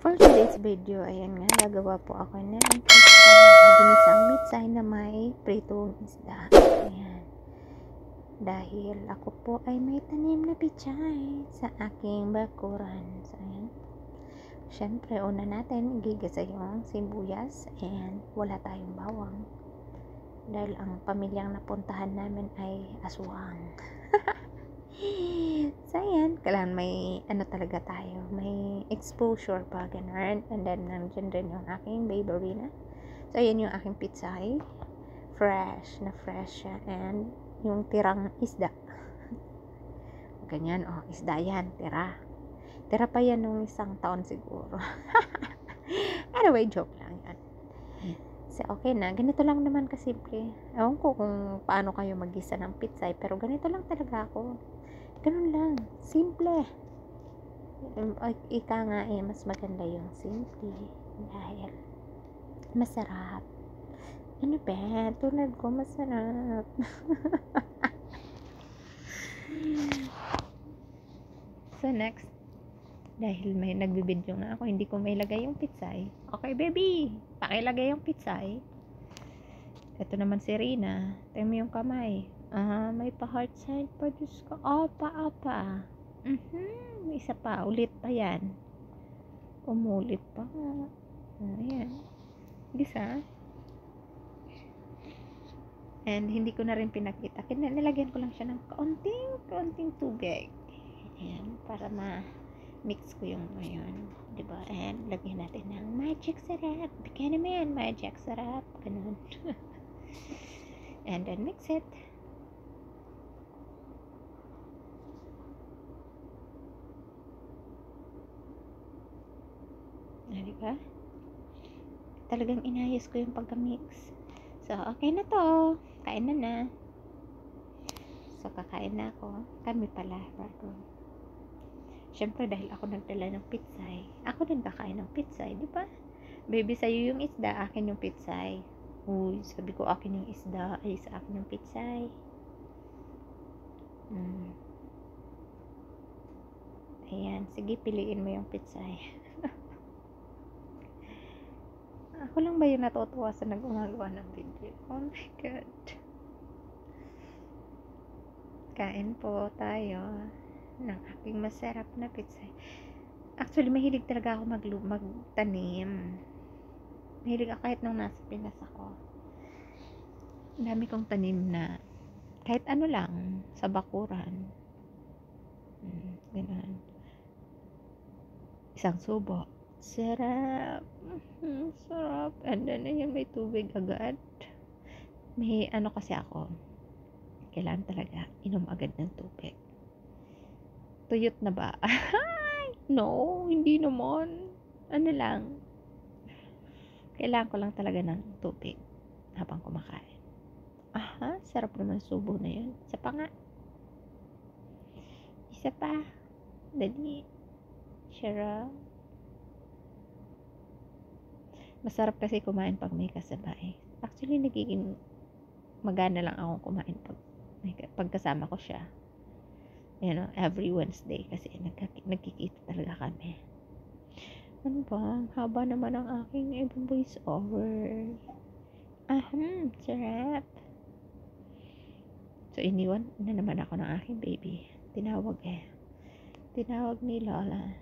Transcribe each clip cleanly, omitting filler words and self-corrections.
For today's video, ayan nga, gagawa po ako ng ginisang mitsay na may pritong isda. Ayan. Dahil ako po ay may tanim na pichay sa aking bakuran. So, ayan. Siyempre, una natin, gigisa yung sibuyas and wala tayong bawang. Dahil ang pamilyang napuntahan namin ay aswang. So, ayan, kailangan may talaga tayo, may exposure pa, ganun. And then, nandiyan din yung aking baberina. So, ayan yung aking pitsay. Fresh siya. And yung tirang isda. Ganyan, isda yan, tira. Tira pa yan nung isang taon siguro. Anyway, joke lang yan. So, okay na. Ganito lang naman kasimple. Ewan ko kung paano kayo mag-isa ng pitsay, pero ganito lang talaga ako. Ganun lang. Simple. Ika nga mas maganda yung simple. Dahil masarap. Ano ba? Tulad ko, masarap. So, next. Dahil may nagbibideo nga ako, hindi ko may lagay yung pitsay. Okay, baby. Pakilagay yung pitsay. Ito naman si Rina. Tingnan mo yung kamay. May pa-heart sign pa. Diyos ko. Apa. May isa pa. Ulit pa yan. Umulit pa. Ayan. Gisa. And hindi ko na rin pinakita. Nilagyan ko lang siya ng kaunting tubig. Ayan. Para mix ko yung ngayon. Diba? And lagyan natin ng magic syrup. Bigyan naman magic syrup. Ganun. And then mix it. Diba? Talagang inayos ko yung pagka-mix. So, okay na to. Kain na. So, kakain na ako. Kami pala. Siyempre, dahil ako nagdala ng pitsay, ako din kakain ng pitsay, di ba? Baby, sa'yo yung isda, akin yung pitsay. Uy, sabi ko, akin yung isda, ay sa akin yung pitsay. Ayan, sige, piliin mo yung pitsay. Ako lang ba yung natutuwa sa nagumagawa ng video? Oh my God. Kain po tayo ng aking masarap na pitsay. Actually, mahilig talaga ako magtanim. Mahilig ako kahit nung nasa Pinas ako. Ang dami kong tanim na kahit ano lang sa bakuran. Ganun. Isang subo. Sarap. Sarap. And then, ayan, may tubig agad. May kasi ako. Kailangan talaga inom agad ng tubig. Tuyot na ba? No, hindi naman. Ano lang. Kailangan ko lang talaga ng tubig habang kumakain. Sarap naman subo na yun. Isa pa nga. Isa pa. Dali. Sarap. Masarap kasi kumain pag may kasabay. Actually, nagiging magana lang akong kumain pag kasama ko siya. Every Wednesday kasi nagkikita talaga kami. Ano ba? Haba naman ang aking voice over. Sarap. So, iniwan na naman ako ng aking baby. Tinawag ni Lola.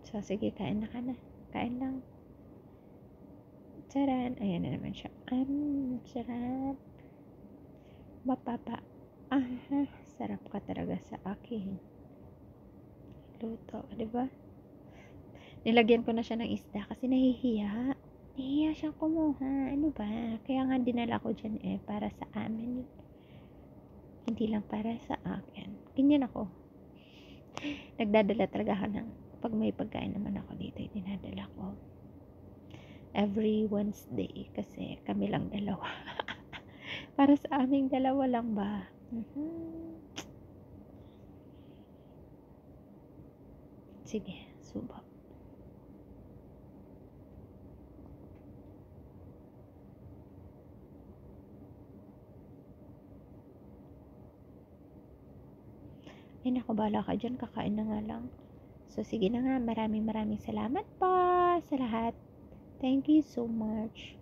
So, sige, kain na ka na. Kain lang. Charan. Ayan na naman siya. Sarap. Mapapa. Sarap ka talaga sa akin. Luto, diba? Nilagyan ko na siya ng isda kasi nahihiya. Nahihiya siyang kumuha. Ano ba? Kaya nga dinala ko dyan para sa amin. Hindi lang para sa akin. Ganyan ako. Nagdadala talaga ng pag may pagkain naman ako dito, dinadala ko. Every Wednesday kasi kami lang dalawa. Para sa aming dalawa lang ba? Sige, subo. Ay, naku, bahala ka dyan. Kakain na nga lang. So, sige na nga, maraming salamat pa sa lahat. Thank you so much.